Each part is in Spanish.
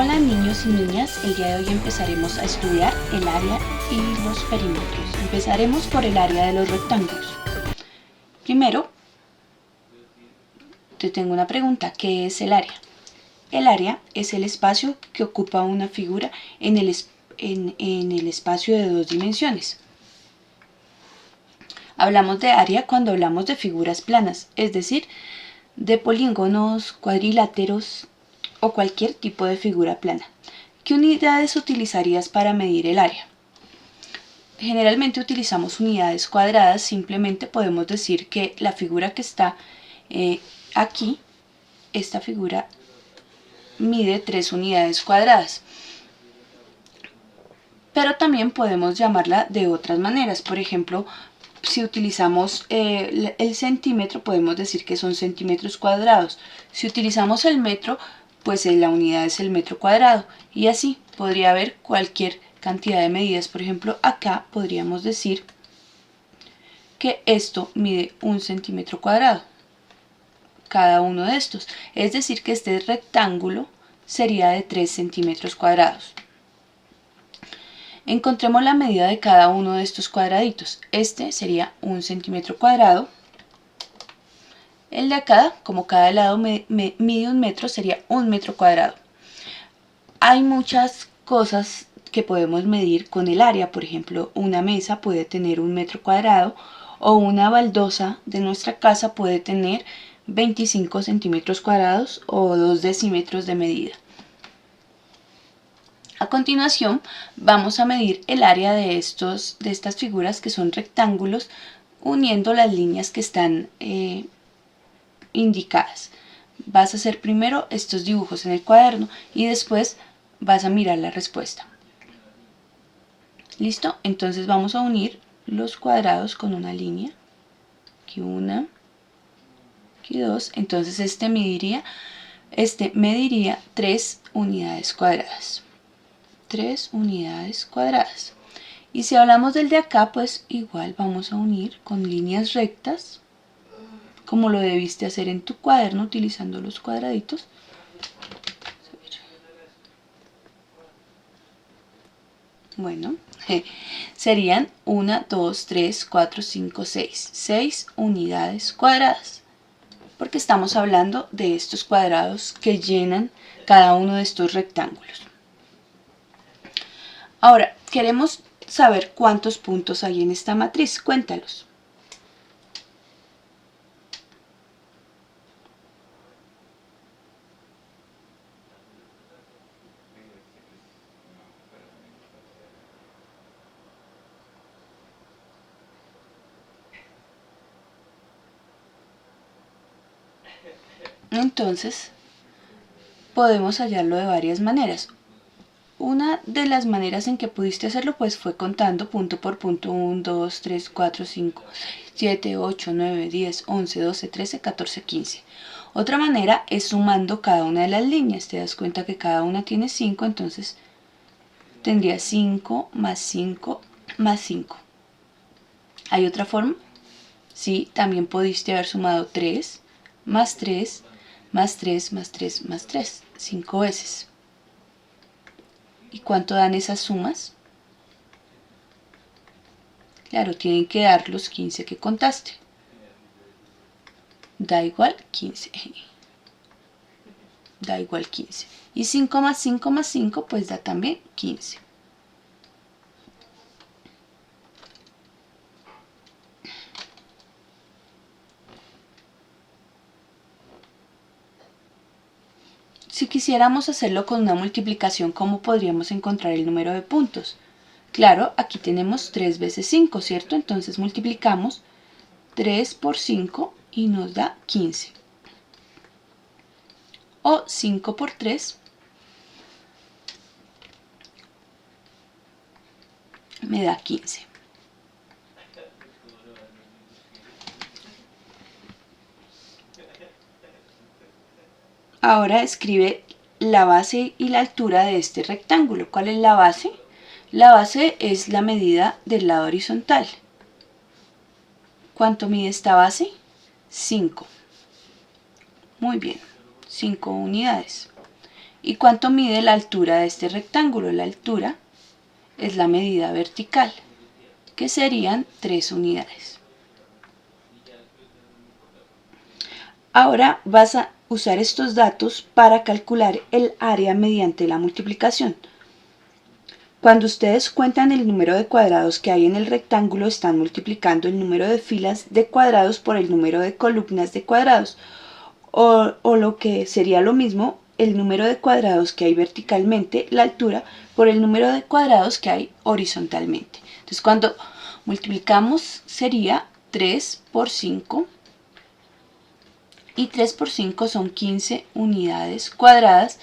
Hola niños y niñas, el día de hoy empezaremos a estudiar el área y los perímetros. Empezaremos por el área de los rectángulos. Primero, te tengo una pregunta, ¿qué es el área? El área es el espacio que ocupa una figura en el espacio de dos dimensiones. Hablamos de área cuando hablamos de figuras planas, es decir, de polígonos, cuadriláteros o cualquier tipo de figura plana. ¿Qué unidades utilizarías para medir el área? Generalmente utilizamos unidades cuadradas, simplemente podemos decir que la figura que está aquí, esta figura mide 3 unidades cuadradas. Pero también podemos llamarla de otras maneras, por ejemplo, si utilizamos el centímetro, podemos decir que son centímetros cuadrados. Si utilizamos el metro, pues la unidad es el metro cuadrado. Y así podría haber cualquier cantidad de medidas. Por ejemplo, acá podríamos decir que esto mide 1 centímetro cuadrado. Cada uno de estos. Es decir, que este rectángulo sería de 3 centímetros cuadrados. Encontremos la medida de cada uno de estos cuadraditos. Este sería 1 centímetro cuadrado. El de acá, como cada lado mide 1 metro, sería 1 metro cuadrado. Hay muchas cosas que podemos medir con el área. Por ejemplo, una mesa puede tener 1 metro cuadrado o una baldosa de nuestra casa puede tener 25 centímetros cuadrados o 2 decímetros de medida. A continuación vamos a medir el área de estas figuras que son rectángulos uniendo las líneas que están indicadas. Vas a hacer primero estos dibujos en el cuaderno y después vas a mirar la respuesta. ¿Listo? Entonces vamos a unir los cuadrados con una línea. Aquí una, aquí dos. Entonces este mediría 3 unidades cuadradas. 3 unidades cuadradas. Y si hablamos del de acá, pues igual vamos a unir con líneas rectas, como lo debiste hacer en tu cuaderno utilizando los cuadraditos. Bueno, serían 1, 2, 3, 4, 5, 6. 6 unidades cuadradas. Porque estamos hablando de estos cuadrados que llenan cada uno de estos rectángulos. Ahora, queremos saber cuántos puntos hay en esta matriz. Cuéntalos. Entonces, podemos hallarlo de varias maneras. Una de las maneras en que pudiste hacerlo pues fue contando punto por punto 1, 2, 3, 4, 5, 7, 8, 9, 10, 11, 12, 13, 14, 15. Otra manera es sumando cada una de las líneas. Te das cuenta que cada una tiene 5, entonces tendría 5 más 5 más 5. ¿Hay otra forma? Sí, también pudiste haber sumado 3 más 3 más 3 más 3 más 3, 5 veces. ¿Y cuánto dan esas sumas? Claro, tienen que dar los 15 que contaste. Da igual 15. Da igual 15. Y 5 más 5 más 5 pues da también 15. Si quisiéramos hacerlo con una multiplicación, ¿cómo podríamos encontrar el número de puntos? Claro, aquí tenemos 3 veces 5, ¿cierto? Entonces multiplicamos 3 por 5 y nos da 15. O 5 por 3 me da 15. Ahora escribe la base y la altura de este rectángulo. ¿Cuál es la base? La base es la medida del lado horizontal. ¿Cuánto mide esta base? 5. Muy bien, 5 unidades. ¿Y cuánto mide la altura de este rectángulo? La altura es la medida vertical, que serían 3 unidades. Ahora vas a usar estos datos para calcular el área mediante la multiplicación. Cuando ustedes cuentan el número de cuadrados que hay en el rectángulo, están multiplicando el número de filas de cuadrados por el número de columnas de cuadrados, o lo que sería lo mismo, el número de cuadrados que hay verticalmente, la altura, por el número de cuadrados que hay horizontalmente. Entonces, cuando multiplicamos sería 3 por 5, y 3 por 5 son 15 unidades cuadradas,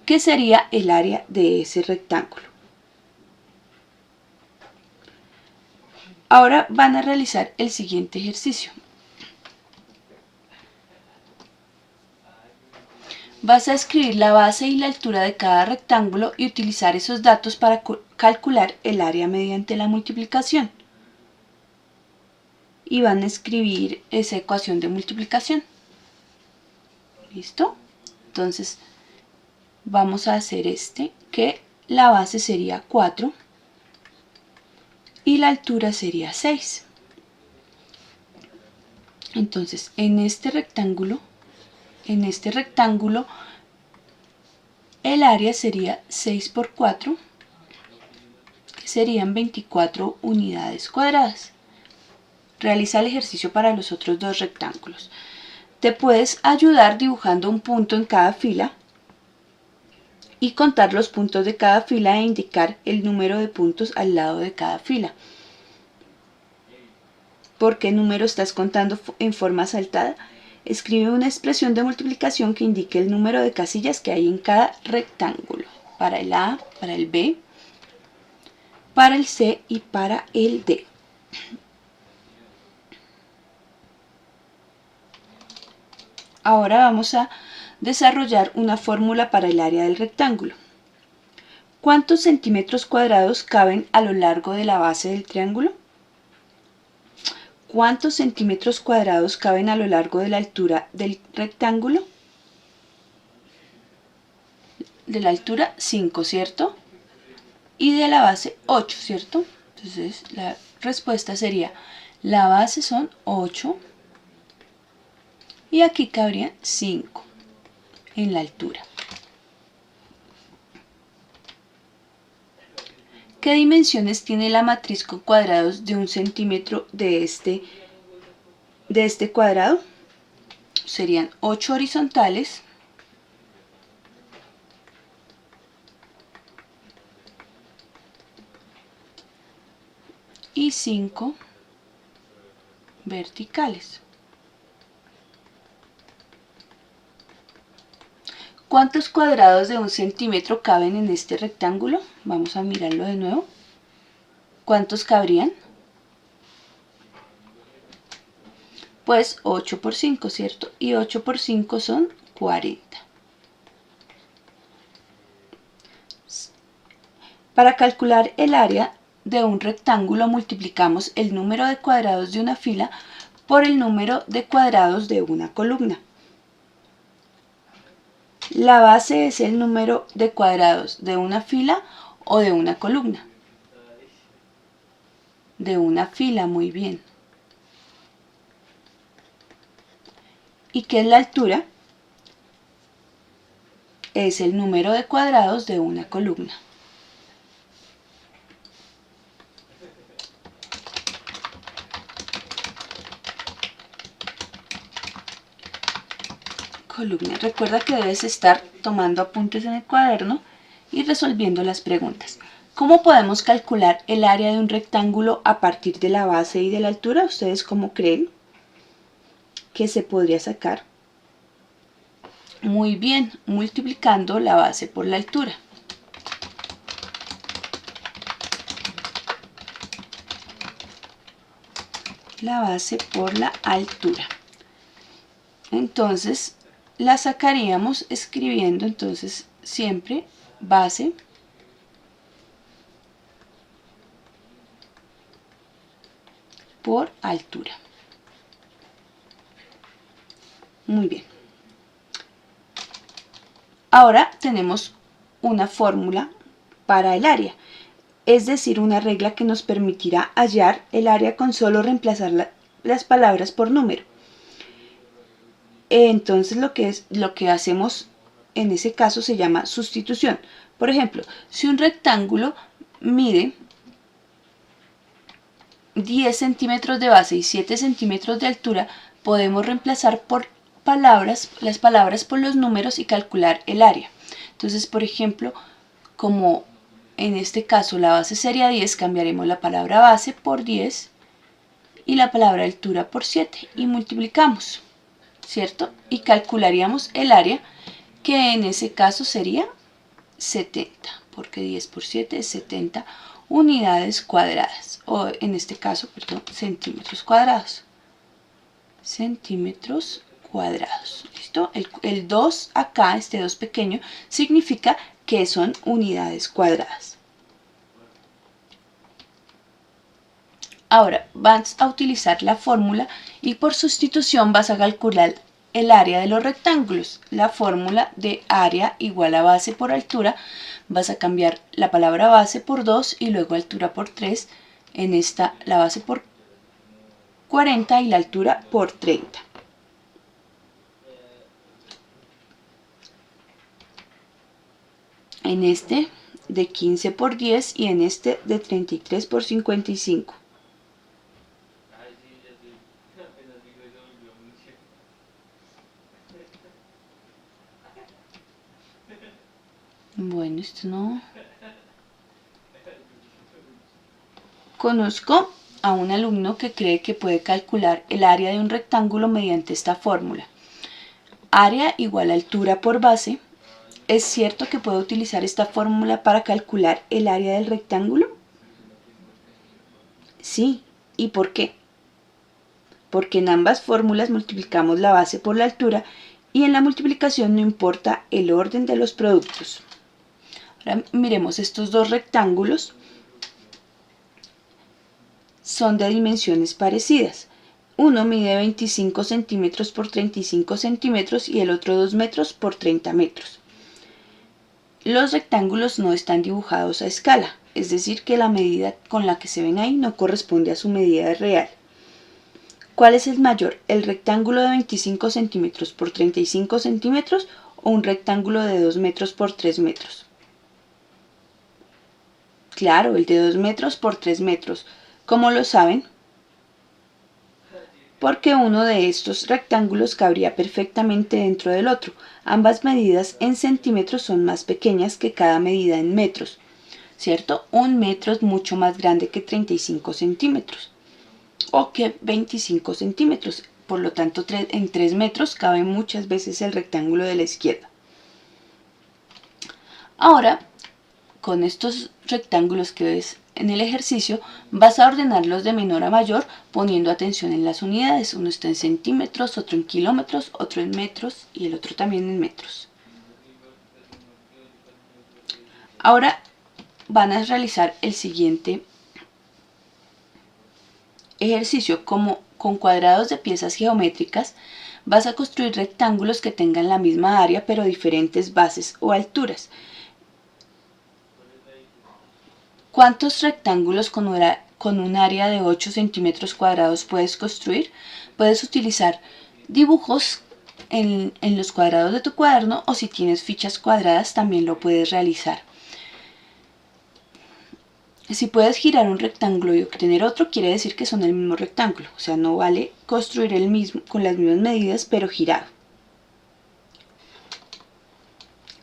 que sería el área de ese rectángulo. Ahora van a realizar el siguiente ejercicio. Vas a escribir la base y la altura de cada rectángulo y utilizar esos datos para calcular el área mediante la multiplicación. Y van a escribir esa ecuación de multiplicación. ¿Listo? Entonces, vamos a hacer que la base sería 4 y la altura sería 6. Entonces, en este rectángulo, el área sería 6 por 4, que serían 24 unidades cuadradas. Realiza el ejercicio para los otros dos rectángulos. Te puedes ayudar dibujando un punto en cada fila y contar los puntos de cada fila e indicar el número de puntos al lado de cada fila. ¿Por qué número estás contando en forma saltada? Escribe una expresión de multiplicación que indique el número de casillas que hay en cada rectángulo, para el A, para el B, para el C y para el D. Ahora vamos a desarrollar una fórmula para el área del rectángulo. ¿Cuántos centímetros cuadrados caben a lo largo de la base del triángulo? ¿Cuántos centímetros cuadrados caben a lo largo de la altura del rectángulo? De la altura 5, ¿cierto? Y de la base 8, ¿cierto? Entonces la respuesta sería, la base son 8 y aquí cabrían 5 en la altura. ¿Qué dimensiones tiene la matriz con cuadrados de 1 centímetro de este cuadrado? Serían 8 horizontales y 5 verticales. ¿Cuántos cuadrados de 1 centímetro caben en este rectángulo? Vamos a mirarlo de nuevo. ¿Cuántos cabrían? Pues 8 por 5, ¿cierto? Y 8 por 5 son 40. Para calcular el área de un rectángulo multiplicamos el número de cuadrados de una fila por el número de cuadrados de una columna. La base es el número de cuadrados de una fila o de una columna. De una fila, muy bien. ¿Y qué es la altura? Es el número de cuadrados de una columna. Columna. Recuerda que debes estar tomando apuntes en el cuaderno y resolviendo las preguntas. ¿Cómo podemos calcular el área de un rectángulo a partir de la base y de la altura? ¿Ustedes cómo creen que se podría sacar? Muy bien, multiplicando la base por la altura. La base por la altura. Entonces, la sacaríamos escribiendo entonces siempre base por altura. Muy bien. Ahora tenemos una fórmula para el área, es decir, una regla que nos permitirá hallar el área con solo reemplazar las palabras por número. Entonces lo que hacemos en ese caso se llama sustitución. Por ejemplo, si un rectángulo mide 10 centímetros de base y 7 centímetros de altura, podemos reemplazar por las palabras por los números y calcular el área. Entonces, por ejemplo, como en este caso la base sería 10, cambiaremos la palabra base por 10 y la palabra altura por 7 y multiplicamos, ¿cierto? Y calcularíamos el área, que en ese caso sería 70, porque 10 por 7 es 70 unidades cuadradas, o en este caso, perdón, centímetros cuadrados. Centímetros cuadrados. ¿Listo? El 2 acá, este 2 pequeño, significa que son unidades cuadradas. Ahora vas a utilizar la fórmula y por sustitución vas a calcular el área de los rectángulos. La fórmula de área igual a base por altura, vas a cambiar la palabra base por 2 y luego altura por 3. En esta la base por 40 y la altura por 30. En este de 15 por 10 y en este de 33 por 55. Bueno, esto no. Conozco a un alumno que cree que puede calcular el área de un rectángulo mediante esta fórmula. Área igual a altura por base. ¿Es cierto que puedo utilizar esta fórmula para calcular el área del rectángulo? Sí. ¿Y por qué? Porque en ambas fórmulas multiplicamos la base por la altura y en la multiplicación no importa el orden de los productos. Ahora miremos estos dos rectángulos. Son de dimensiones parecidas. Uno mide 25 centímetros por 35 centímetros y el otro 2 metros por 30 metros. Los rectángulos no están dibujados a escala, es decir que la medida con la que se ven ahí no corresponde a su medida real. ¿Cuál es el mayor, el rectángulo de 25 centímetros por 35 centímetros o un rectángulo de 2 metros por 3 metros? Claro, el de 2 metros por 3 metros. ¿Cómo lo saben? Porque uno de estos rectángulos cabría perfectamente dentro del otro. Ambas medidas en centímetros son más pequeñas que cada medida en metros, ¿cierto? Un metro es mucho más grande que 35 centímetros o que 25 centímetros. Por lo tanto, en 3 metros cabe muchas veces el rectángulo de la izquierda. Ahora, con estos rectángulos que ves en el ejercicio, vas a ordenarlos de menor a mayor poniendo atención en las unidades. Uno está en centímetros, otro en kilómetros, otro en metros y el otro también en metros. Ahora van a realizar el siguiente ejercicio. Como con cuadrados de piezas geométricas, vas a construir rectángulos que tengan la misma área pero diferentes bases o alturas. ¿Cuántos rectángulos con un área de 8 centímetros cuadrados puedes construir? Puedes utilizar dibujos en los cuadrados de tu cuaderno o si tienes fichas cuadradas también lo puedes realizar. Si puedes girar un rectángulo y obtener otro, quiere decir que son el mismo rectángulo. O sea, no vale construir el mismo con las mismas medidas pero girado.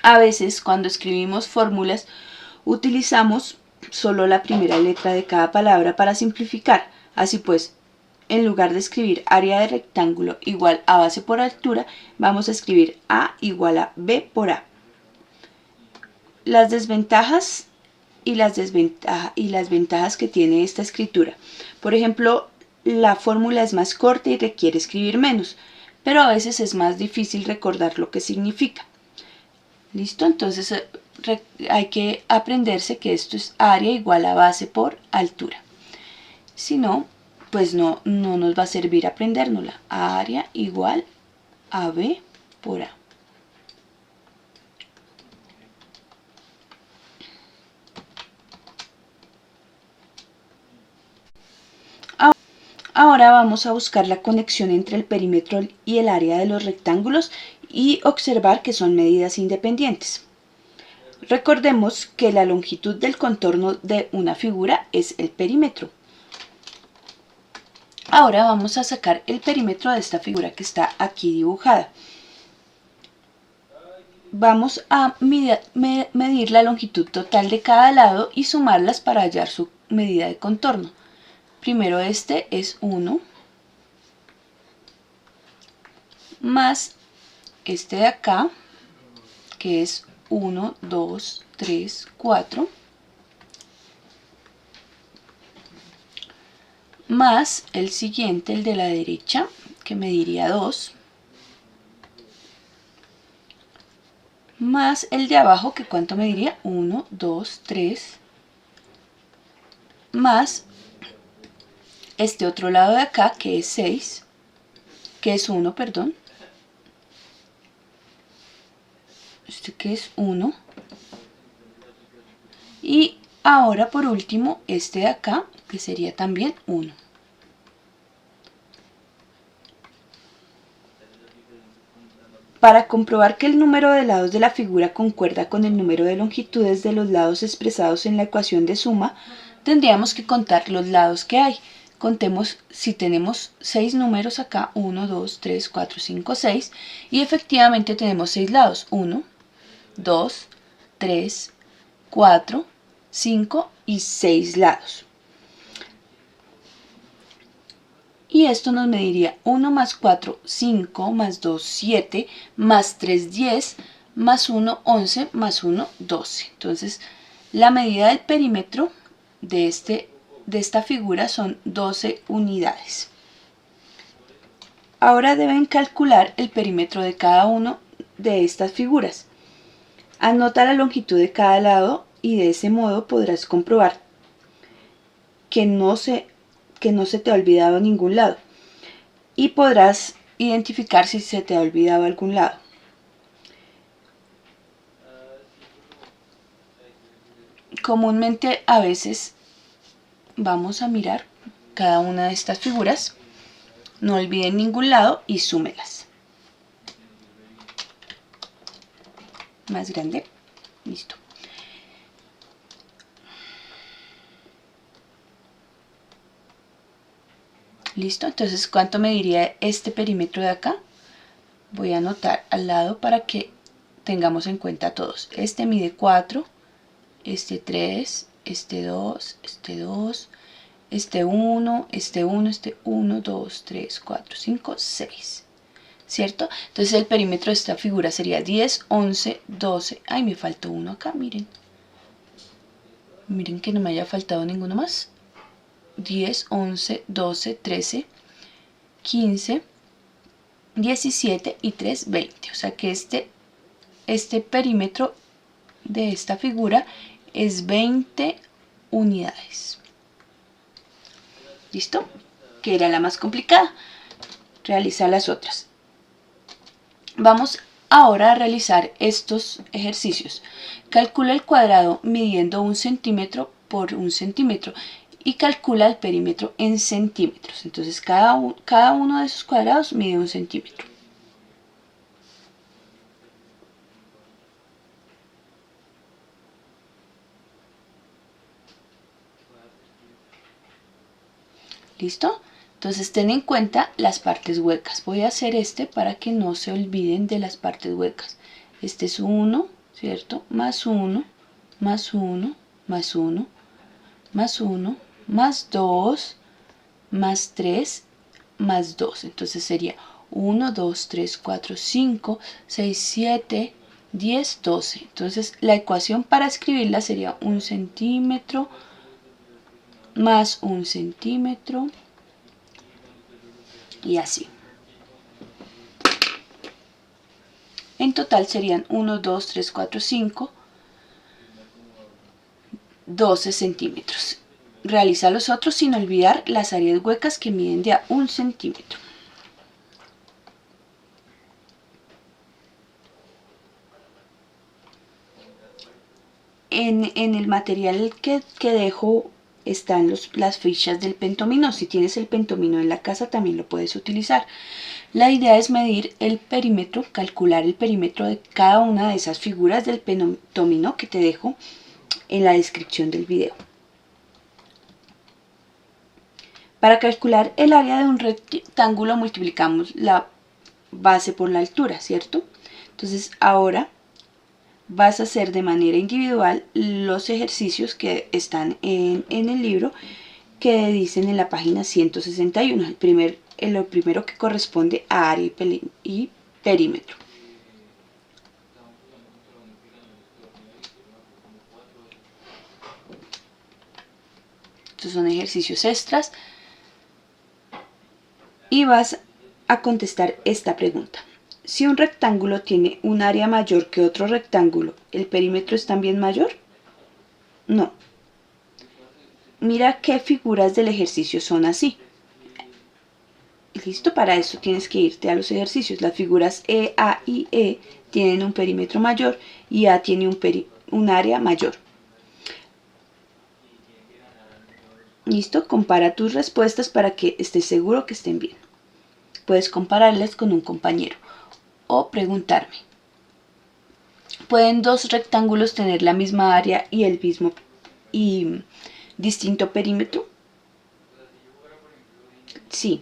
A veces cuando escribimos fórmulas utilizamos solo la primera letra de cada palabra para simplificar. Así pues, en lugar de escribir área de rectángulo igual a base por altura, vamos a escribir A igual a B por A. Las desventajas y las ventajas que tiene esta escritura. Por ejemplo, la fórmula es más corta y requiere escribir menos, pero a veces es más difícil recordar lo que significa. ¿Listo? Entonces hay que aprenderse que esto es área igual a base por altura. Si no, pues no nos va a servir aprendérnosla. Área igual a B por A. Ahora vamos a buscar la conexión entre el perímetro y el área de los rectángulos y observar que son medidas independientes. Recordemos que la longitud del contorno de una figura es el perímetro. Ahora vamos a sacar el perímetro de esta figura que está aquí dibujada. Vamos a medir la longitud total de cada lado y sumarlas para hallar su medida de contorno. Primero este es 1, más este de acá, que es 1, 2, 3, 4, más el siguiente, el de la derecha, que mediría 2, más el de abajo, que cuánto mediría, 1, 2, 3, más este otro lado de acá, que es 6, que es 1, perdón, este que es 1, y ahora por último este de acá, que sería también 1. Para comprobar que el número de lados de la figura concuerda con el número de longitudes de los lados expresados en la ecuación de suma, tendríamos que contar los lados que hay. Contemos si tenemos 6 números acá, 1, 2, 3, 4, 5, 6, y efectivamente tenemos 6 lados, 1, 2, 3, 4, 5 y 6 lados. Y esto nos mediría 1 más 4, 5, más 2, 7, más 3, 10, más 1, 11, más 1, 12. Entonces, la medida del perímetro de esta figura son 12 unidades. Ahora deben calcular el perímetro de cada una de estas figuras. Anota la longitud de cada lado y de ese modo podrás comprobar que no se te ha olvidado ningún lado. Y podrás identificar si se te ha olvidado algún lado. Comúnmente a veces vamos a mirar cada una de estas figuras, no olviden ningún lado y súmelas. Más grande, listo. Listo, entonces ¿cuánto mediría este perímetro de acá? Voy a anotar al lado para que tengamos en cuenta todos. Este mide 4, este 3, este 2, este 2, este 1, este 1, este 1, 2, 3, 4, 5, 6. ¿Cierto? Entonces el perímetro de esta figura sería 10, 11, 12. Ay, me faltó uno acá, miren. Miren que no me haya faltado ninguno más. 10, 11, 12, 13, 15, 17 y 3, 20. O sea que este perímetro de esta figura es 20 unidades. ¿Listo? Que era la más complicada. Realiza las otras. Vamos ahora a realizar estos ejercicios. Calcula el cuadrado midiendo 1 centímetro por 1 centímetro y calcula el perímetro en centímetros. Entonces cada uno de esos cuadrados mide 1 centímetro. ¿Listo? Entonces ten en cuenta las partes huecas. Voy a hacer este para que no se olviden de las partes huecas. Este es 1, ¿cierto? Más 1, más 1, más 1, más 1, más 2, más 3, más 2. Entonces sería 1, 2, 3, 4, 5, 6, 7, 10, 12. Entonces la ecuación para escribirla sería 1 centímetro más 1 centímetro y así. En total serían 1, 2, 3, 4, 5, 12 centímetros. Realiza los otros sin olvidar las áreas huecas que miden de a 1 centímetro. En el material que dejo están las fichas del pentomino. Si tienes el pentomino en la casa también lo puedes utilizar. La idea es medir el perímetro, calcular el perímetro de cada una de esas figuras del pentomino que te dejo en la descripción del video. Para calcular el área de un rectángulo multiplicamos la base por la altura, ¿cierto? Entonces ahora vas a hacer de manera individual los ejercicios que están en el libro, que dicen en la página 161, lo primero que corresponde a área y perímetro. Estos son ejercicios extras y vas a contestar esta pregunta. Si un rectángulo tiene un área mayor que otro rectángulo, ¿el perímetro es también mayor? No. Mira qué figuras del ejercicio son así. Listo, para eso tienes que irte a los ejercicios. Las figuras E, A y E tienen un perímetro mayor y A tiene un área mayor. Listo, compara tus respuestas para que estés seguro que estén bien. Puedes compararlas con un compañero o preguntarme. ¿Pueden dos rectángulos tener la misma área y el mismo y distinto perímetro? Sí,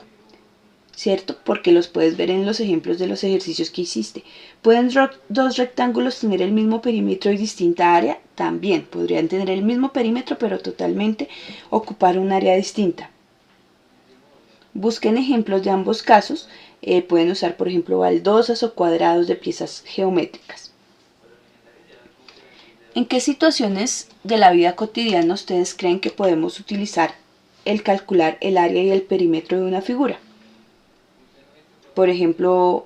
¿cierto? Porque los puedes ver en los ejemplos de los ejercicios que hiciste. ¿Pueden dos rectángulos tener el mismo perímetro y distinta área? También podrían tener el mismo perímetro, pero totalmente ocupar un área distinta. Busquen ejemplos de ambos casos. Pueden usar, por ejemplo, baldosas o cuadrados de piezas geométricas. ¿En qué situaciones de la vida cotidiana ustedes creen que podemos utilizar el calcular el área y el perímetro de una figura? Por ejemplo,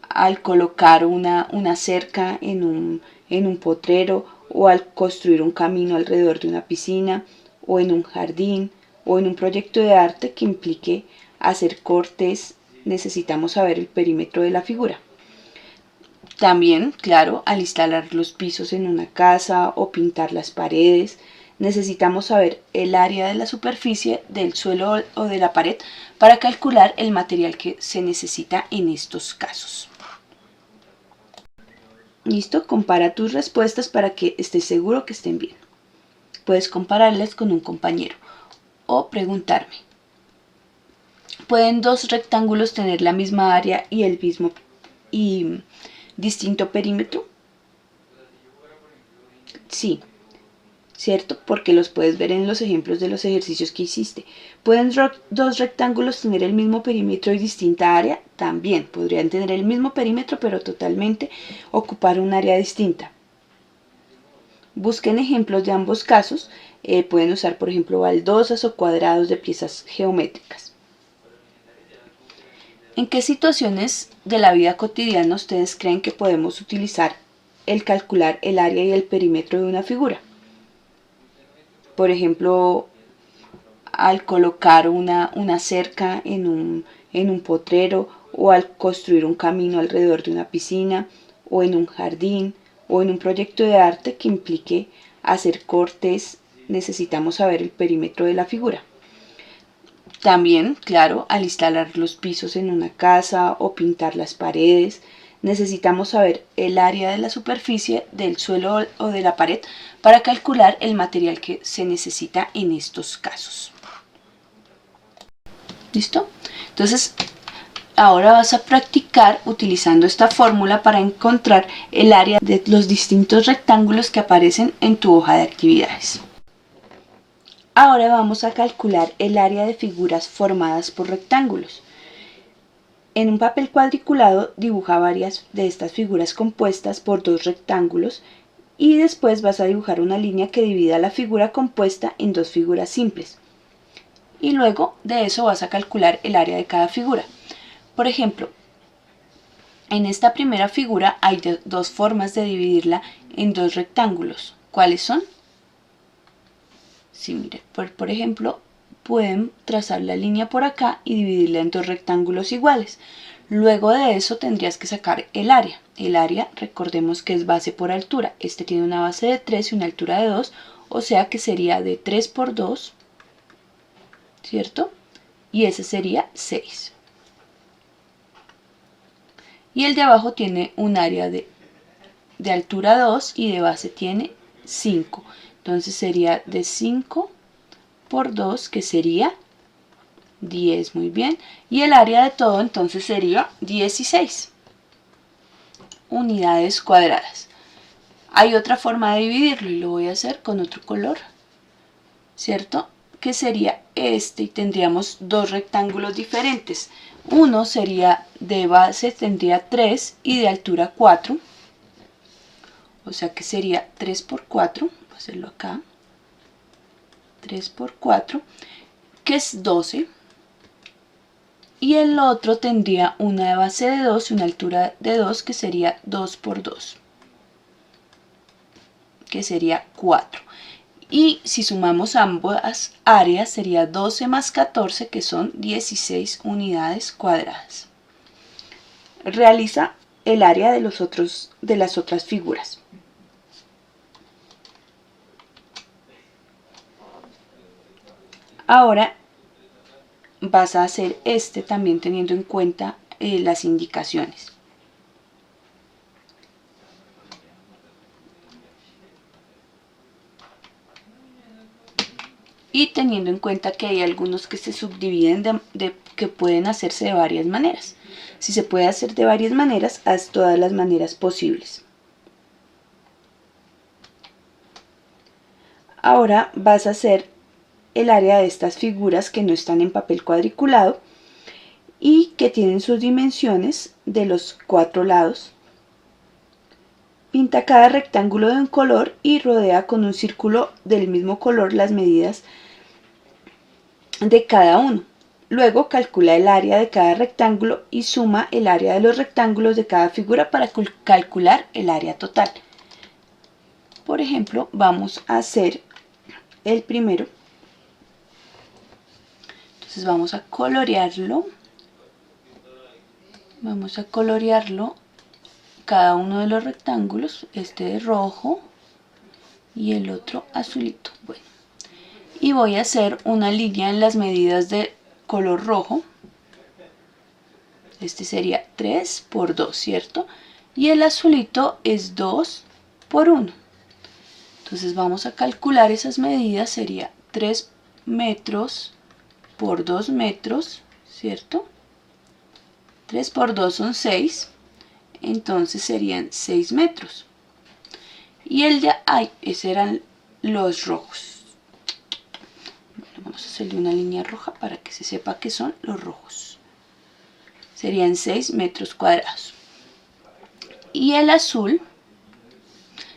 al colocar una cerca en un potrero, o al construir un camino alrededor de una piscina, o en un jardín, o en un proyecto de arte que implique hacer cortes, necesitamos saber el perímetro de la figura. También, claro, al instalar los pisos en una casa o pintar las paredes, necesitamos saber el área de la superficie del suelo o de la pared para calcular el material que se necesita en estos casos. ¿Listo? Compara tus respuestas para que estés seguro que estén bien. Puedes compararlas con un compañero o preguntarme. ¿Pueden dos rectángulos tener la misma área y el mismo y distinto perímetro? Sí, ¿cierto? Porque los puedes ver en los ejemplos de los ejercicios que hiciste. ¿Pueden dos rectángulos tener el mismo perímetro y distinta área? También podrían tener el mismo perímetro, pero totalmente ocupar un área distinta. Busquen ejemplos de ambos casos. Pueden usar, por ejemplo, baldosas o cuadrados de piezas geométricas. ¿En qué situaciones de la vida cotidiana ustedes creen que podemos utilizar el calcular el área y el perímetro de una figura? Por ejemplo, al colocar una cerca en un potrero, o al construir un camino alrededor de una piscina, o en un jardín, o en un proyecto de arte que implique hacer cortes, necesitamos saber el perímetro de la figura. También, claro, al instalar los pisos en una casa o pintar las paredes, necesitamos saber el área de la superficie del suelo o de la pared para calcular el material que se necesita en estos casos. ¿Listo? Entonces, ahora vas a practicar utilizando esta fórmula para encontrar el área de los distintos rectángulos que aparecen en tu hoja de actividades. Ahora vamos a calcular el área de figuras formadas por rectángulos. En un papel cuadriculado dibuja varias de estas figuras compuestas por dos rectángulos y después vas a dibujar una línea que divida la figura compuesta en dos figuras simples. Y luego de eso vas a calcular el área de cada figura. Por ejemplo, en esta primera figura hay dos formas de dividirla en dos rectángulos. ¿Cuáles son? Sí, mire, por ejemplo, pueden trazar la línea por acá y dividirla en dos rectángulos iguales. Luego de eso tendrías que sacar el área. El área, recordemos que es base por altura. Este tiene una base de 3 y una altura de 2, o sea que sería de 3 por 2, ¿cierto? Y ese sería 6. Y el de abajo tiene un área de altura 2 y de base tiene 5. Entonces sería de 5 por 2, que sería 10, muy bien. Y el área de todo entonces sería 16 unidades cuadradas. Hay otra forma de dividirlo y lo voy a hacer con otro color, ¿cierto? Que sería este, y tendríamos dos rectángulos diferentes. Uno sería de base, tendría 3 y de altura 4. O sea que sería 3 por 4, voy a hacerlo acá, 3 por 4, que es 12. Y el otro tendría una de base de 2 y una altura de 2, que sería 2 por 2, que sería 4. Y si sumamos ambas áreas sería 12 más 14, que son 16 unidades cuadradas. Realiza el área de las otras figuras. Ahora vas a hacer este también teniendo en cuenta las indicaciones. Y teniendo en cuenta que hay algunos que se subdividen que pueden hacerse de varias maneras. Si se puede hacer de varias maneras, haz todas las maneras posibles. Ahora vas a hacer el área de estas figuras que no están en papel cuadriculado y que tienen sus dimensiones de los 4 lados. Pinta cada rectángulo de un color y rodea con un círculo del mismo color las medidas de cada uno. Luego calcula el área de cada rectángulo y suma el área de los rectángulos de cada figura para calcular el área total. Por ejemplo, vamos a hacer el primero. Entonces vamos a colorearlo. Vamos a colorearlo cada uno de los rectángulos, este de rojo y el otro azulito. Bueno, y voy a hacer una línea en las medidas de color rojo. Este sería 3 por 2, ¿cierto? Y el azulito es 2 por 1. Entonces vamos a calcular esas medidas, sería 3 metros por 2 metros, ¿cierto? 3 por 2 son 6, entonces serían 6 metros. Y el de ahí, esos eran los rojos. Bueno, vamos a hacerle una línea roja para que se sepa que son los rojos. Serían 6 metros cuadrados. Y el azul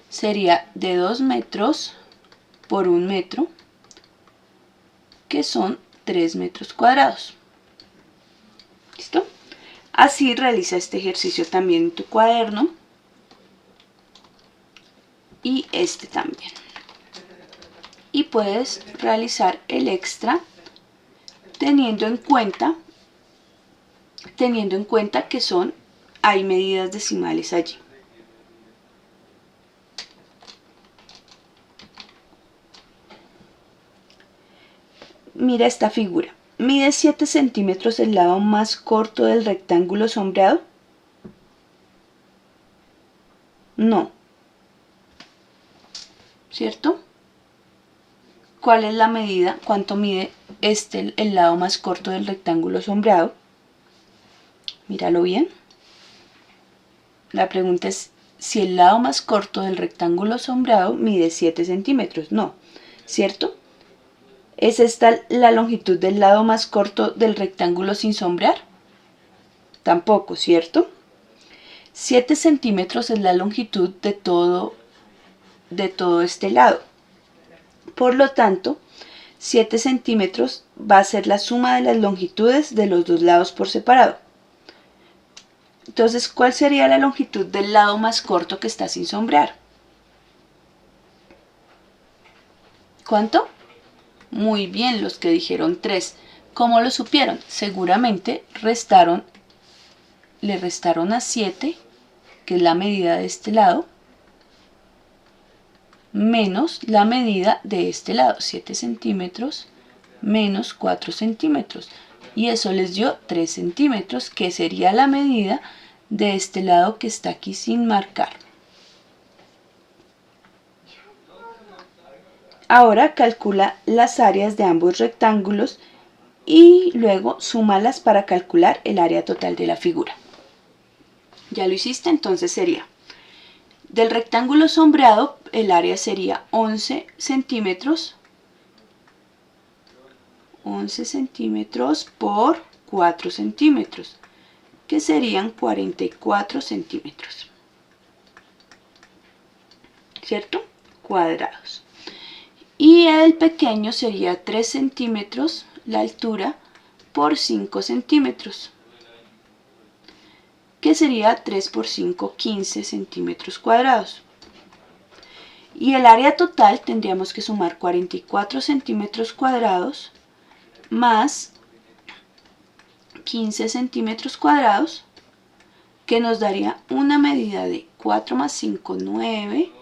sería de 2 metros por 1 metro, que son 3 metros cuadrados. ¿Listo? Así realiza este ejercicio también en tu cuaderno y este también. Y puedes realizar el extra teniendo en cuenta que hay medidas decimales allí. Mira esta figura. ¿Mide 7 centímetros el lado más corto del rectángulo sombreado? No. ¿Cierto? ¿Cuál es la medida? ¿Cuánto mide el lado más corto del rectángulo sombreado? Míralo bien. La pregunta es si el lado más corto del rectángulo sombreado mide 7 centímetros. No, ¿cierto? ¿Es esta la longitud del lado más corto del rectángulo sin sombrear? Tampoco, ¿cierto? 7 centímetros es la longitud de todo este lado. Por lo tanto, 7 centímetros va a ser la suma de las longitudes de los dos lados por separado. Entonces, ¿cuál sería la longitud del lado más corto que está sin sombrear? ¿Cuánto? Muy bien, los que dijeron 3. ¿Cómo lo supieron? Seguramente le restaron a 7, que es la medida de este lado, menos la medida de este lado, 7 centímetros menos 4 centímetros. Y eso les dio 3 centímetros, que sería la medida de este lado que está aquí sin marcar. Ahora calcula las áreas de ambos rectángulos y luego súmalas para calcular el área total de la figura. ¿Ya lo hiciste? Entonces sería, del rectángulo sombreado el área sería 11 centímetros por 4 centímetros, que serían 44 centímetros, ¿cierto? Cuadrados. Y el pequeño sería 3 centímetros la altura por 5 centímetros, que sería 3 por 5, 15 centímetros cuadrados. Y el área total tendríamos que sumar 44 centímetros cuadrados más 15 centímetros cuadrados, que nos daría una medida de 4 más 5, 9,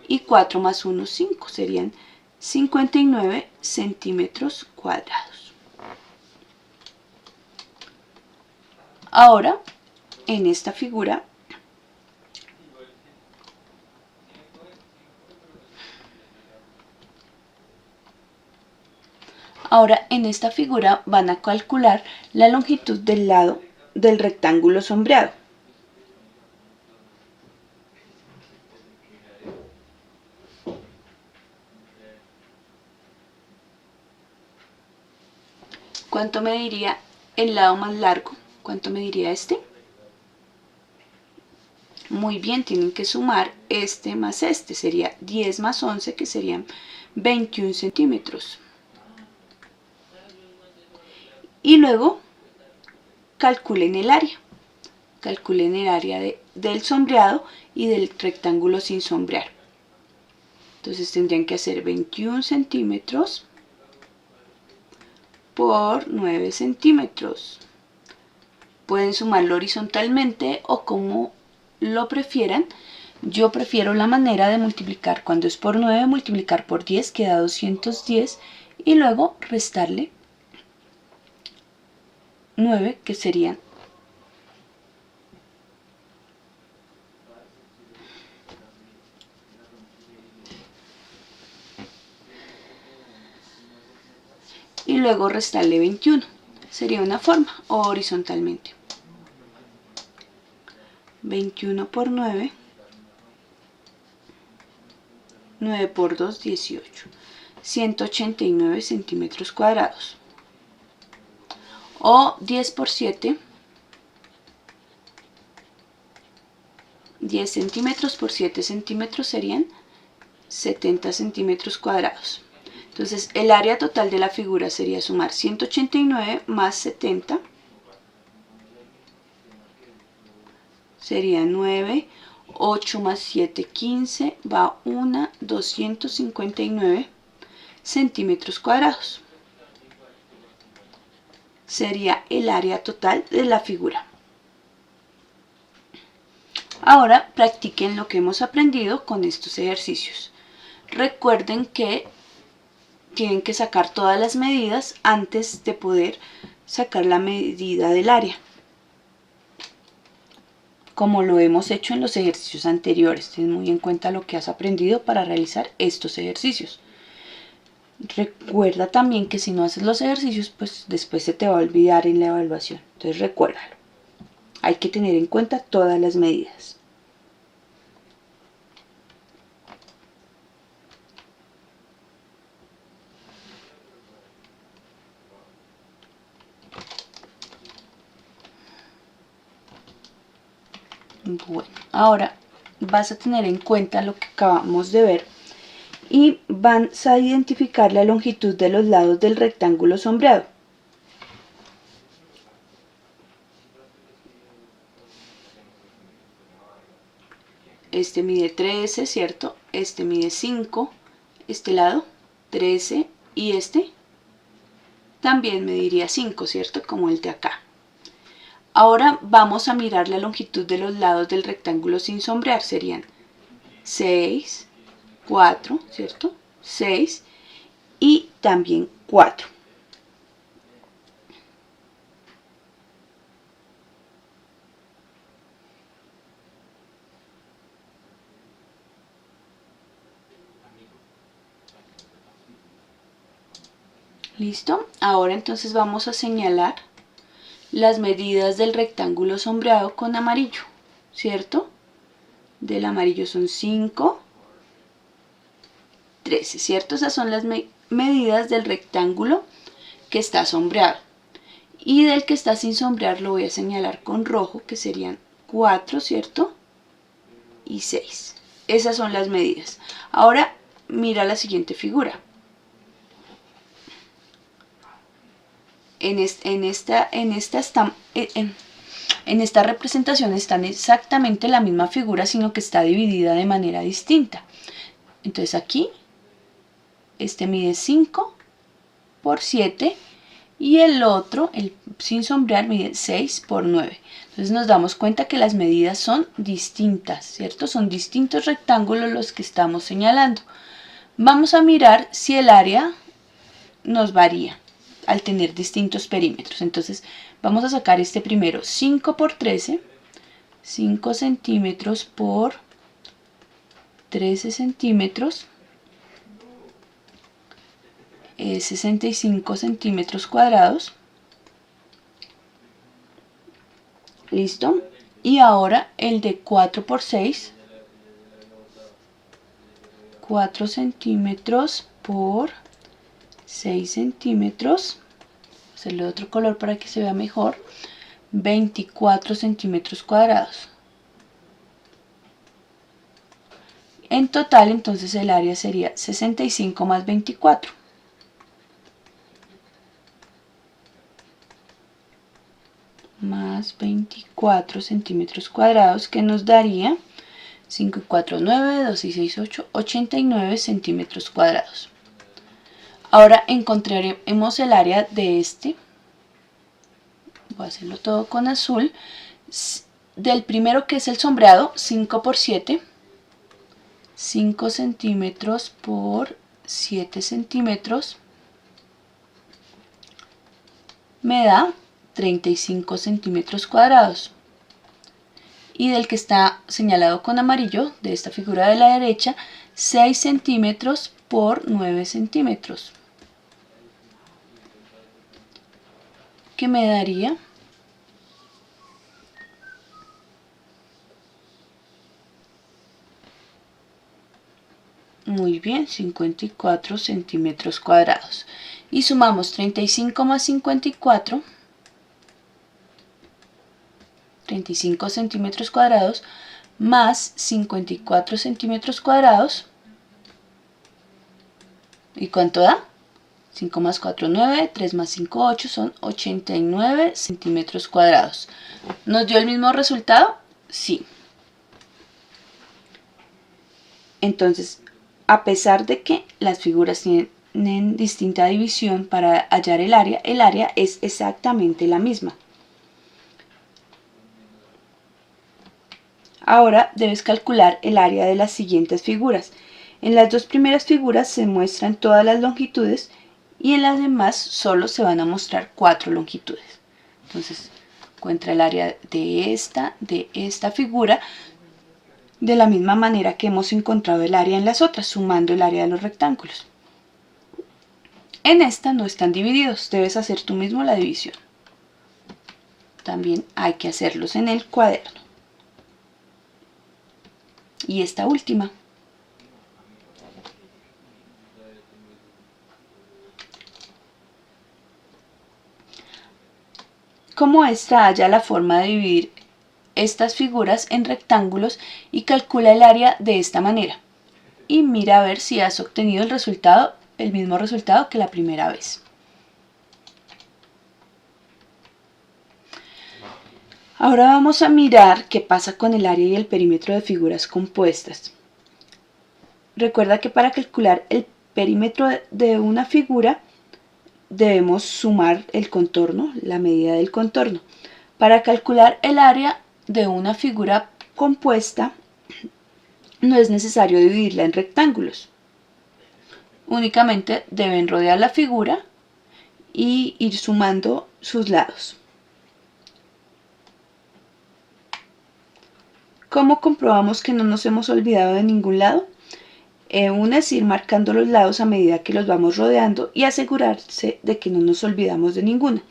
y 4 más 1, 5, serían 59 centímetros cuadrados. Ahora, en esta figura, van a calcular la longitud del lado del rectángulo sombreado. ¿Cuánto mediría el lado más largo? ¿Cuánto mediría este? Muy bien, tienen que sumar este más este, sería 10 más 11, que serían 21 centímetros. Y luego calculen el área. Calculen el área del sombreado y del rectángulo sin sombrear. Entonces tendrían que hacer 21 centímetros por 9 centímetros. Pueden sumarlo horizontalmente o como lo prefieran. Yo prefiero la manera de multiplicar. Cuando es por 9, multiplicar por 10 queda 210 y luego restarle 9, que serían 9. Y luego restarle 21. Sería una forma, o horizontalmente. 21 por 9. 9 por 2, 18. 189 centímetros cuadrados. O 10 por 7. 10 centímetros por 7 centímetros serían 70 centímetros cuadrados. Entonces el área total de la figura sería sumar 189 más 70. Sería 9, 8 más 7, 15, va 259 centímetros cuadrados. Sería el área total de la figura. Ahora practiquen lo que hemos aprendido con estos ejercicios. Recuerden que tienen que sacar todas las medidas antes de poder sacar la medida del área, como lo hemos hecho en los ejercicios anteriores. Ten muy en cuenta lo que has aprendido para realizar estos ejercicios. Recuerda también que si no haces los ejercicios, pues después se te va a olvidar en la evaluación. Entonces recuérdalo. Hay que tener en cuenta todas las medidas. Bueno, ahora vas a tener en cuenta lo que acabamos de ver y vas a identificar la longitud de los lados del rectángulo sombreado. Este mide 13, ¿cierto? Este mide 5, este lado 13 y este también mediría 5, ¿cierto? Como el de acá. Ahora vamos a mirar la longitud de los lados del rectángulo sin sombrear. Serían 6, 4, ¿cierto? 6 y también 4. ¿Listo? Ahora entonces vamos a señalar las medidas del rectángulo sombreado con amarillo, ¿cierto? Del amarillo son 5, 13, ¿cierto? Esas son las medidas del rectángulo que está sombreado. Y del que está sin sombrear lo voy a señalar con rojo, que serían 4, ¿cierto? Y 6. Esas son las medidas. Ahora mira la siguiente figura. En esta representación están exactamente la misma figura, sino que está dividida de manera distinta. Entonces aquí, este mide 5 por 7 y el otro, el sin sombrear, mide 6 por 9. Entonces nos damos cuenta que las medidas son distintas, ¿cierto? Son distintos rectángulos los que estamos señalando. Vamos a mirar si el área nos varía al tener distintos perímetros. Entonces vamos a sacar este primero, 5 por 13, 5 centímetros por 13 centímetros, 65 centímetros cuadrados. ¿Listo? Y ahora el de 4 por 6, 4 centímetros por 6 centímetros, hacerle otro color para que se vea mejor, 24 centímetros cuadrados. En total entonces el área sería 65 más 24. Más 24 centímetros cuadrados, que nos daría 5 y 4, 9, 2 y 6, 8, 89 centímetros cuadrados. Ahora encontraremos el área de este, voy a hacerlo todo con azul, del primero que es el sombreado, 5 por 7, 5 centímetros por 7 centímetros, me da 35 centímetros cuadrados. Y del que está señalado con amarillo, de esta figura de la derecha, 6 centímetros por 9 centímetros. Que me daría muy bien, 54 centímetros cuadrados. Y sumamos 35 más 54, 35 centímetros cuadrados, más 54 centímetros cuadrados. ¿Y cuánto da? 5 más 4, 9, 3 más 5, 8, son 89 centímetros cuadrados. ¿Nos dio el mismo resultado? Sí. Entonces, a pesar de que las figuras tienen distinta división para hallar el área es exactamente la misma. Ahora debes calcular el área de las siguientes figuras. En las dos primeras figuras se muestran todas las longitudes y en las demás solo se van a mostrar 4 longitudes. Entonces, encuentra el área de esta figura de la misma manera que hemos encontrado el área en las otras, sumando el área de los rectángulos. En esta no están divididos, debes hacer tú mismo la división. También hay que hacerlos en el cuaderno. Y esta última. Como esta halla la forma de dividir estas figuras en rectángulos y calcula el área de esta manera. Y mira a ver si has obtenido el mismo resultado que la primera vez. Ahora vamos a mirar qué pasa con el área y el perímetro de figuras compuestas. Recuerda que para calcular el perímetro de una figura debemos sumar el contorno, la medida del contorno. Para calcular el área de una figura compuesta no es necesario dividirla en rectángulos. Únicamente deben rodear la figura y ir sumando sus lados. ¿Cómo comprobamos que no nos hemos olvidado de ningún lado? Una es ir marcando los lados a medida que los vamos rodeando y asegurarse de que no nos olvidamos de ninguna.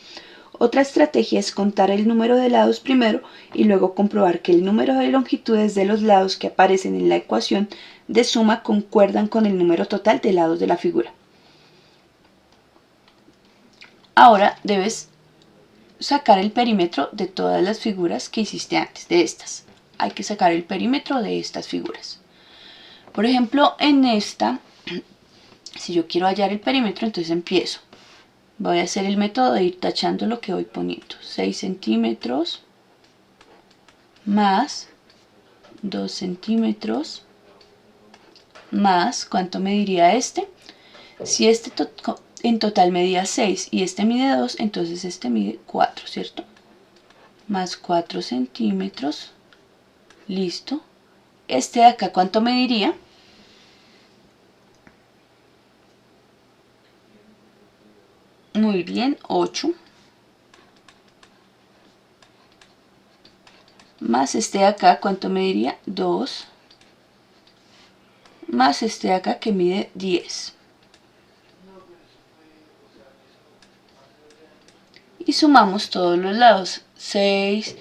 Otra estrategia es contar el número de lados primero y luego comprobar que el número de longitudes de los lados que aparecen en la ecuación de suma concuerdan con el número total de lados de la figura. Ahora debes sacar el perímetro de todas las figuras que hiciste antes, de estas. Hay que sacar el perímetro de estas figuras. Por ejemplo, en esta, si yo quiero hallar el perímetro, entonces empiezo. Voy a hacer el método de ir tachando lo que voy poniendo. 6 centímetros más 2 centímetros más, ¿cuánto mediría este? Si este en total medía 6 y este mide 2, entonces este mide 4, ¿cierto? Más 4 centímetros. Listo. Este de acá, ¿cuánto mediría? Muy bien, 8. Más este de acá, ¿cuánto mediría? 2. Más este de acá que mide 10. Y sumamos todos los lados. 6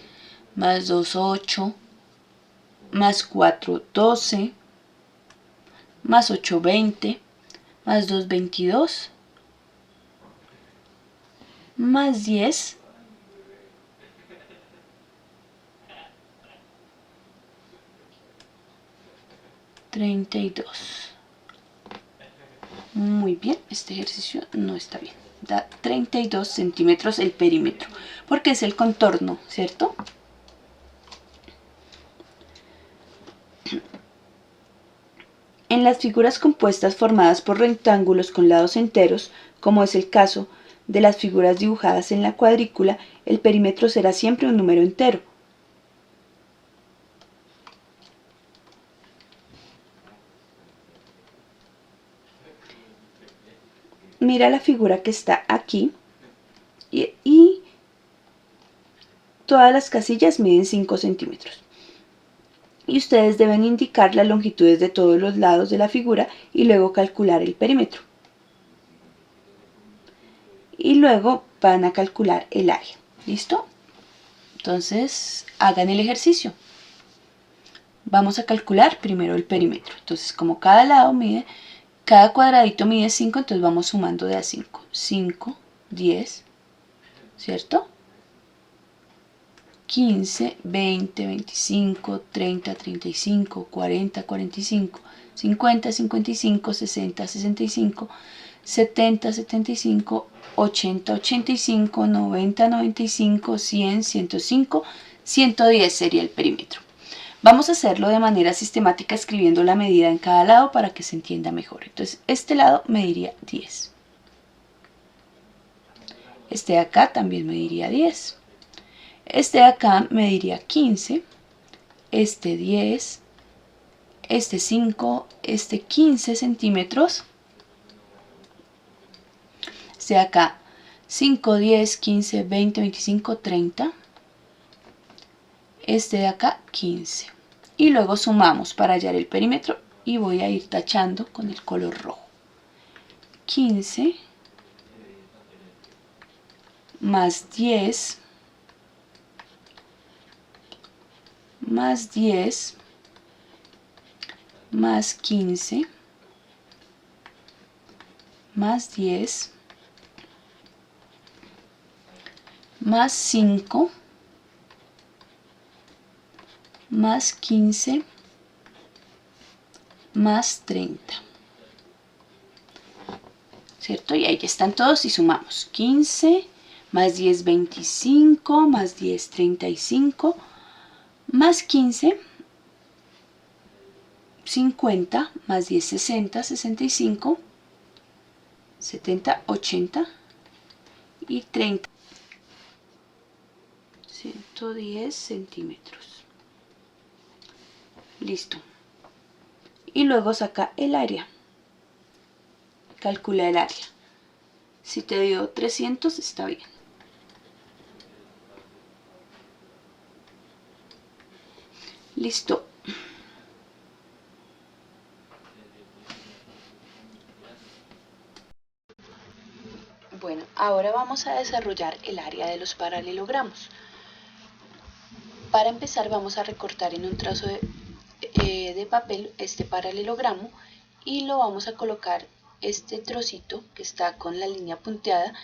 más 2, 8. Más 4, 12. Más 8, 20. Más 2, 22. Más 10. 32. Muy bien, este ejercicio no está bien. Da 32 centímetros el perímetro, porque es el contorno, ¿cierto? En las figuras compuestas formadas por rectángulos con lados enteros, como es el caso de las figuras dibujadas en la cuadrícula, el perímetro será siempre un número entero. Mira la figura que está aquí y todas las casillas miden 5 centímetros. Y ustedes deben indicar las longitudes de todos los lados de la figura y luego calcular el perímetro. Y luego van a calcular el área. ¿Listo? Entonces, hagan el ejercicio. Vamos a calcular primero el perímetro. Entonces, como cada lado mide, cada cuadradito mide 5, entonces vamos sumando de a 5. 5, 10, ¿cierto? 15, 20, 25, 30, 35, 40, 45, 50, 55, 60, 65, 70, 75, 80, 85, 90, 95, 100, 105, 110 sería el perímetro. Vamos a hacerlo de manera sistemática escribiendo la medida en cada lado para que se entienda mejor. Entonces, este lado mediría 10. Este de acá también mediría 10. Este de acá mediría 15. Este 10. Este 5. Este 15 centímetros. Este de acá 5, 10, 15, 20, 25, 30. Este de acá 15. Y luego sumamos para hallar el perímetro y voy a ir tachando con el color rojo. 15 más 10 más 10 más 15 más 10 más 5 más 15 más 30. ¿Cierto? Y ahí están todos y sumamos. 15 más 10, 25, más 10, 35, más 15, 50, más 10, 60, 65, 70, 80 y 30. 110 centímetros. Listo. y luego saca el área. Calcula el área. Si te dio 300 está bien. Listo. Bueno, ahora vamos a desarrollar el área de los paralelogramos. Para empezar vamos a recortar en un trazo de papel este paralelogramo y lo vamos a colocar este trocito que está con la línea punteada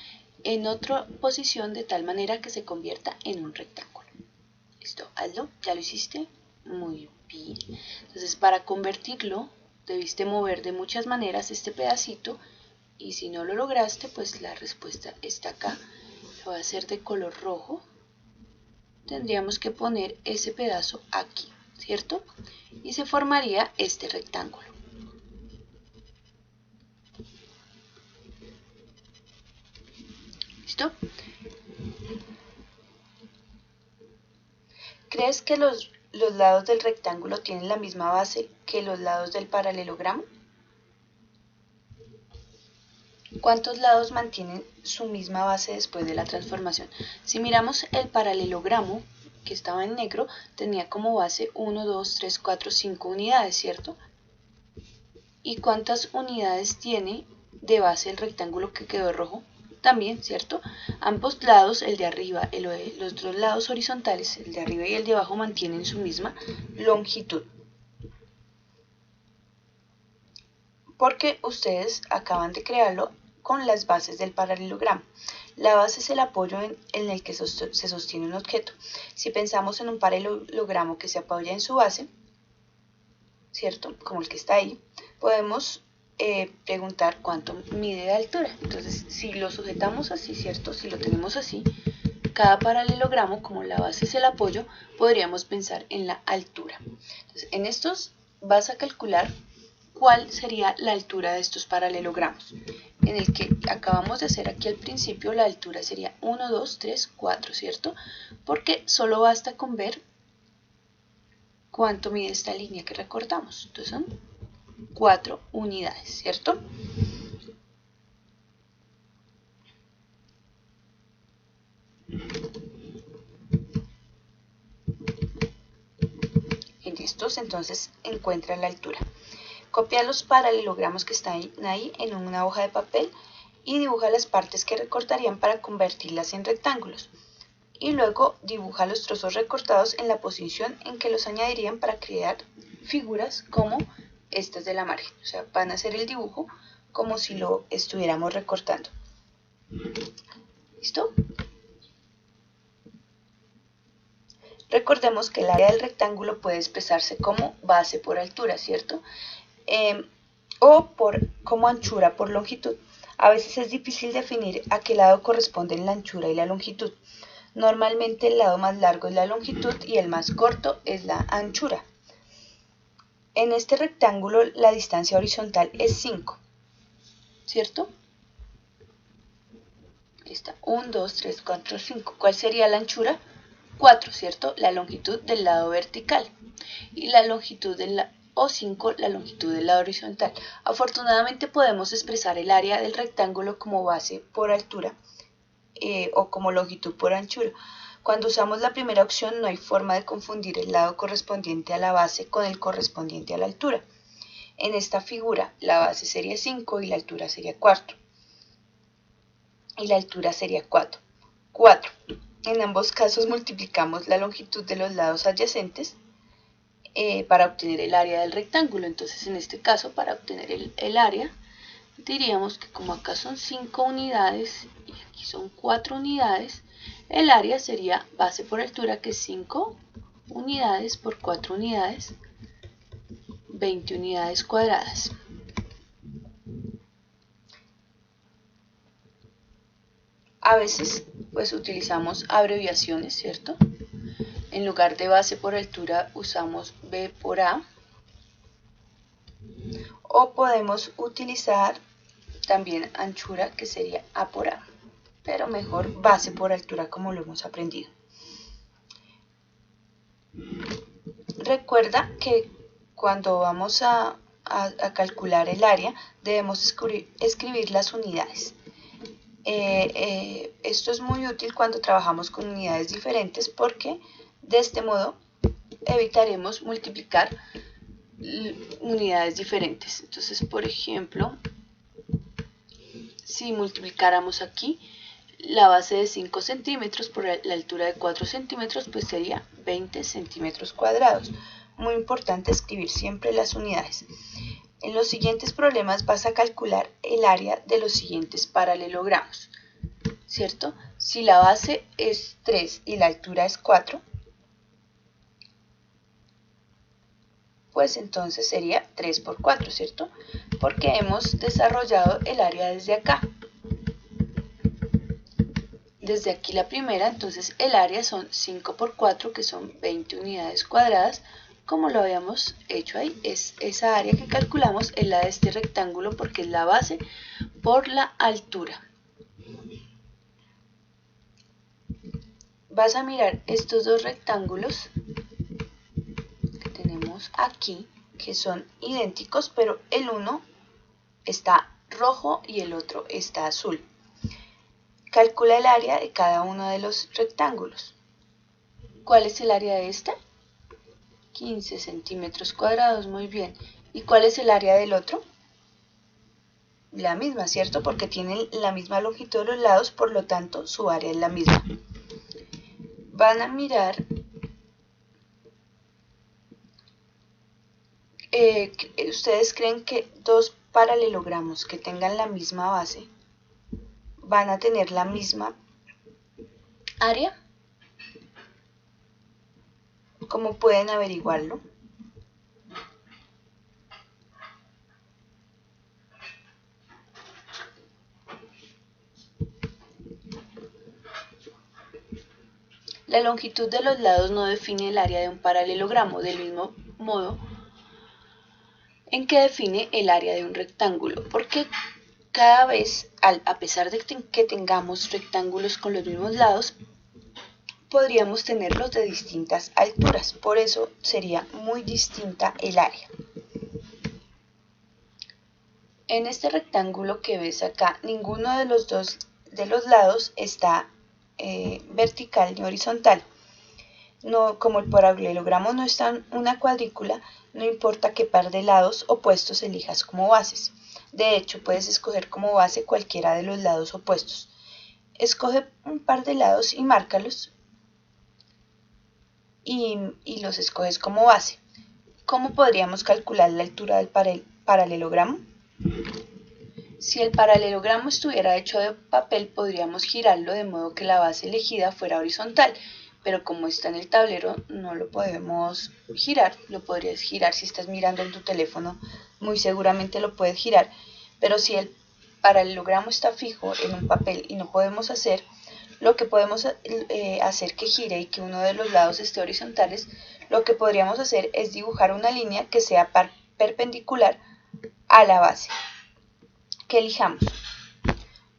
en otra posición de tal manera que se convierta en un rectángulo. Listo, hazlo, ya lo hiciste, muy bien. Entonces para convertirlo debiste mover de muchas maneras este pedacito y si no lo lograste pues la respuesta está acá. Lo voy a hacer de color rojo. Tendríamos que poner ese pedazo aquí, ¿cierto? Y se formaría este rectángulo. ¿Listo? ¿Crees que los lados del rectángulo tienen la misma base que los lados del paralelogramo? ¿Cuántos lados mantienen su misma base después de la transformación? Si miramos el paralelogramo, que estaba en negro, tenía como base 1, 2, 3, 4, 5 unidades, ¿cierto? ¿Y cuántas unidades tiene de base el rectángulo que quedó rojo? También, ¿cierto? Ambos lados, el de arriba, los dos lados horizontales, el de arriba y el de abajo, mantienen su misma longitud. Porque ustedes acaban de crearlo con las bases del paralelogramo. La base es el apoyo en el que se sostiene un objeto. Si pensamos en un paralelogramo que se apoya en su base, ¿cierto? Como el que está ahí, podemos preguntar cuánto mide de altura. Entonces, si lo sujetamos así, ¿cierto? Si lo tenemos así, cada paralelogramo, como la base es el apoyo, podríamos pensar en la altura. Entonces, en estos vas a calcular cuál sería la altura de estos paralelogramos. En el que acabamos de hacer aquí al principio, la altura sería 1, 2, 3, 4, ¿cierto? Porque solo basta con ver cuánto mide esta línea que recortamos. Entonces son 4 unidades, ¿cierto? En estos entonces encuentra la altura. Copia los paralelogramos que están ahí en una hoja de papel y dibuja las partes que recortarían para convertirlas en rectángulos. Y luego dibuja los trozos recortados en la posición en que los añadirían para crear figuras como estas de la margen. O sea, van a hacer el dibujo como si lo estuviéramos recortando. ¿Listo? Recordemos que el área del rectángulo puede expresarse como base por altura, ¿cierto? O como anchura por longitud. A veces es difícil definir a qué lado corresponden la anchura y la longitud. Normalmente el lado más largo es la longitud y el más corto es la anchura. En este rectángulo la distancia horizontal es 5, ¿cierto? Ahí está, 1, 2, 3, 4, 5. ¿Cuál sería la anchura? 4, ¿cierto? La longitud del lado vertical. Y la longitud o 5, la longitud del lado horizontal. Afortunadamente podemos expresar el área del rectángulo como base por altura o como longitud por anchura. Cuando usamos la primera opción no hay forma de confundir el lado correspondiente a la base con el correspondiente a la altura. En esta figura la base sería 5 y la altura sería 4. Y la altura sería 4. En ambos casos multiplicamos la longitud de los lados adyacentes para obtener el área del rectángulo. Entonces en este caso, para obtener el área, diríamos que como acá son 5 unidades y aquí son 4 unidades, el área sería base por altura, que es 5 unidades por 4 unidades, 20 unidades cuadradas. A veces pues utilizamos abreviaciones, ¿cierto? En lugar de base por altura usamos B por A. O podemos utilizar también anchura, que sería A por A. Pero mejor base por altura, como lo hemos aprendido. Recuerda que cuando vamos a a calcular el área, debemos escribir las unidades. Esto es muy útil cuando trabajamos con unidades diferentes porque de este modo evitaremos multiplicar unidades diferentes. Entonces, por ejemplo, si multiplicáramos aquí la base de 5 centímetros por la altura de 4 centímetros, pues sería 20 centímetros cuadrados. Muy importante escribir siempre las unidades. En los siguientes problemas vas a calcular el área de los siguientes paralelogramos, ¿cierto? Si la base es 3 y la altura es 4, pues entonces sería 3 por 4, ¿cierto? Porque hemos desarrollado el área desde acá. Desde aquí la primera, entonces el área son 5 por 4, que son 20 unidades cuadradas, como lo habíamos hecho ahí. Es esa área que calculamos es la de este rectángulo porque es la base por la altura. Vas a mirar estos dos rectángulos que tenemos aquí, que son idénticos, pero el uno está rojo y el otro está azul. Calcula el área de cada uno de los rectángulos. ¿Cuál es el área de este? 15 centímetros cuadrados, muy bien. ¿Y cuál es el área del otro? La misma, ¿cierto? Porque tienen la misma longitud de los lados, por lo tanto su área es la misma. Van a mirar ¿ustedes creen que dos paralelogramos que tengan la misma base van a tener la misma área? ¿Cómo pueden averiguarlo? La longitud de los lados no define el área de un paralelogramo, del mismo modo en que define el área de un rectángulo, porque cada vez, a pesar de que tengamos rectángulos con los mismos lados, podríamos tenerlos de distintas alturas, por eso sería muy distinta el área. En este rectángulo que ves acá, ninguno de los dos de los lados está vertical ni horizontal. No, como el paralelogramo no está en una cuadrícula, no importa qué par de lados opuestos elijas como bases. De hecho, puedes escoger como base cualquiera de los lados opuestos. Escoge un par de lados y márcalos y los escoges como base. ¿Cómo podríamos calcular la altura del paralelogramo? Si el paralelogramo estuviera hecho de papel, podríamos girarlo de modo que la base elegida fuera horizontal, pero como está en el tablero no lo podemos girar. Lo podrías girar si estás mirando en tu teléfono, muy seguramente lo puedes girar, pero si el paralelogramo está fijo en un papel y no podemos hacer, lo que podemos hacer que gire y que uno de los lados esté horizontales, lo que podríamos hacer es dibujar una línea que sea perpendicular a la base que elijamos.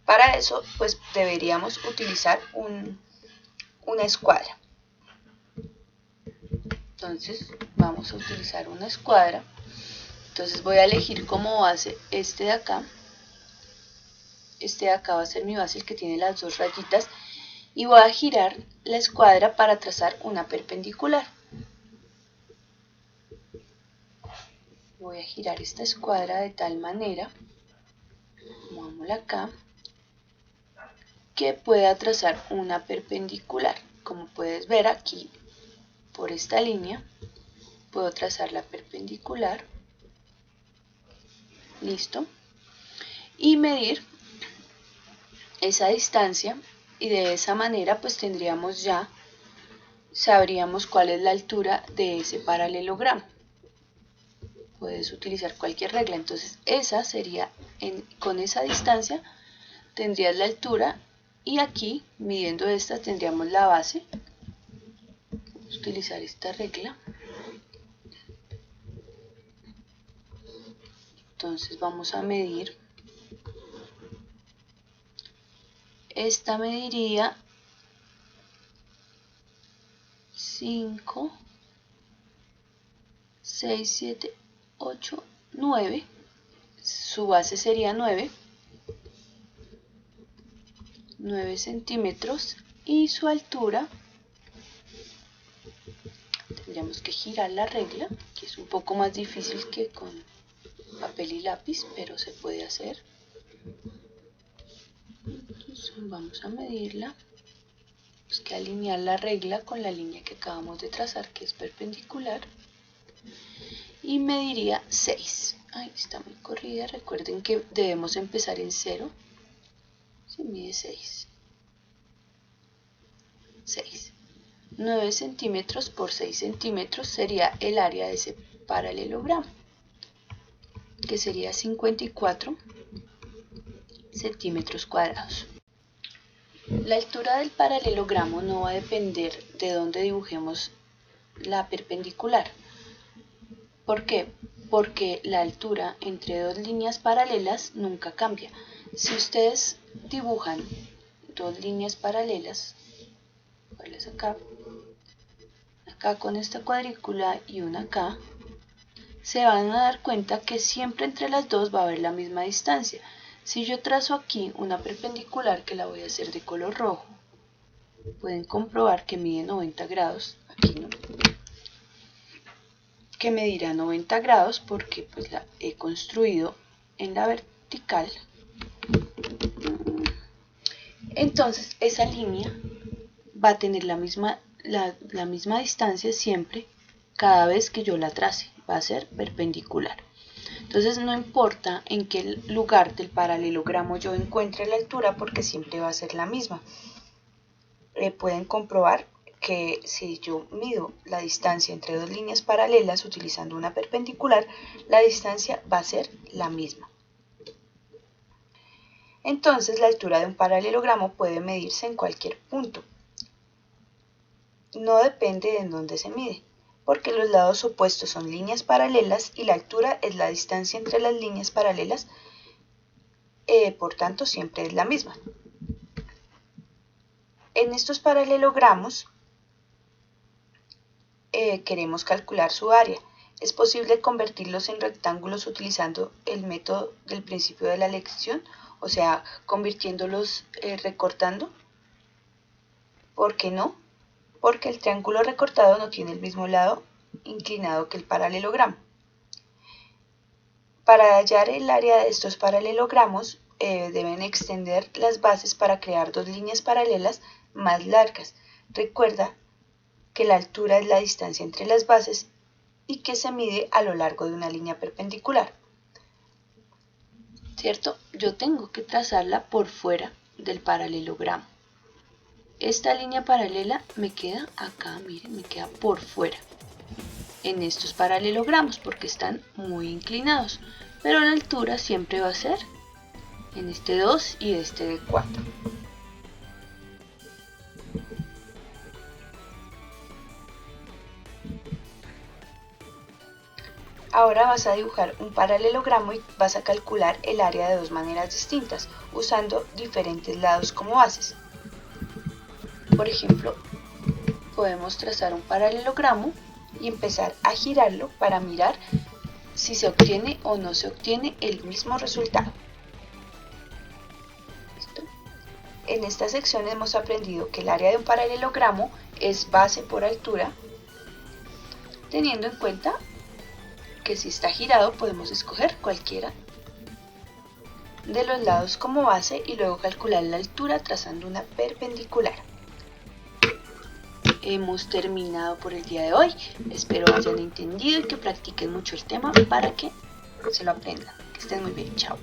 Para eso, pues deberíamos utilizar una escuadra. Entonces, vamos a utilizar una escuadra. Entonces voy a elegir como base este de acá. Este de acá va a ser mi base, el que tiene las dos rayitas. Y voy a girar la escuadra para trazar una perpendicular. Voy a girar esta escuadra de tal manera, movámosla acá, que pueda trazar una perpendicular. Como puedes ver aquí, por esta línea, puedo trazar la perpendicular. Listo. Y medir esa distancia, y de esa manera pues sabríamos cuál es la altura de ese paralelogramo. Puedes utilizar cualquier regla, entonces esa sería, con esa distancia tendrías la altura, y aquí midiendo esta tendríamos la base. Vamos a utilizar esta regla. Entonces vamos a medir. Esta mediría 5, 6, 7, 8 9, su base sería 9 centímetros y su altura, tendríamos que girar la regla, que es un poco más difícil que con papel y lápiz, pero se puede hacer. Entonces vamos a medirla. Tenemos que alinear la regla con la línea que acabamos de trazar, que es perpendicular, y mediría 6. Ay, está muy corrida. Recuerden que debemos empezar en 0. Se mide 6. 9 centímetros por 6 centímetros sería el área de ese paralelogramo, que sería 54 centímetros cuadrados. La altura del paralelogramo no va a depender de dónde dibujemos la perpendicular. ¿Por qué? Porque la altura entre dos líneas paralelas nunca cambia. Si ustedes dibujan dos líneas paralelas, acá con esta cuadrícula y una acá, se van a dar cuenta que siempre entre las dos va a haber la misma distancia. Si yo trazo aquí una perpendicular, que la voy a hacer de color rojo, pueden comprobar que mide 90 grados, aquí no, que medirá 90 grados porque pues la he construido en la vertical. Entonces esa línea va a tener la misma distancia siempre, cada vez que yo la trace, va a ser perpendicular. Entonces no importa en qué lugar del paralelogramo yo encuentre la altura, porque siempre va a ser la misma. Pueden comprobar que si yo mido la distancia entre dos líneas paralelas utilizando una perpendicular, la distancia va a ser la misma. Entonces la altura de un paralelogramo puede medirse en cualquier punto. No depende de en dónde se mide, porque los lados opuestos son líneas paralelas y la altura es la distancia entre las líneas paralelas, por tanto siempre es la misma. En estos paralelogramos queremos calcular su área. Es posible convertirlos en rectángulos utilizando el método del principio de la elección, o sea, convirtiéndolos recortando. ¿Por qué no? Porque el triángulo recortado no tiene el mismo lado inclinado que el paralelogramo. Para hallar el área de estos paralelogramos deben extender las bases para crear dos líneas paralelas más largas. Recuerda que la altura es la distancia entre las bases y que se mide a lo largo de una línea perpendicular. ¿Cierto? Yo tengo que trazarla por fuera del paralelogramo. Esta línea paralela me queda acá, miren, me queda por fuera en estos paralelogramos porque están muy inclinados, pero la altura siempre va a ser en este 2 y este de 4. Ahora vas a dibujar un paralelogramo y vas a calcular el área de dos maneras distintas, usando diferentes lados como bases. Por ejemplo, podemos trazar un paralelogramo y empezar a girarlo para mirar si se obtiene o no se obtiene el mismo resultado. ¿Listo? En esta sección hemos aprendido que el área de un paralelogramo es base por altura, teniendo en cuenta que si está girado podemos escoger cualquiera de los lados como base y luego calcular la altura trazando una perpendicular. Hemos terminado por el día de hoy. Espero hayan entendido y que practiquen mucho el tema para que se lo aprendan. Que estén muy bien. Chao.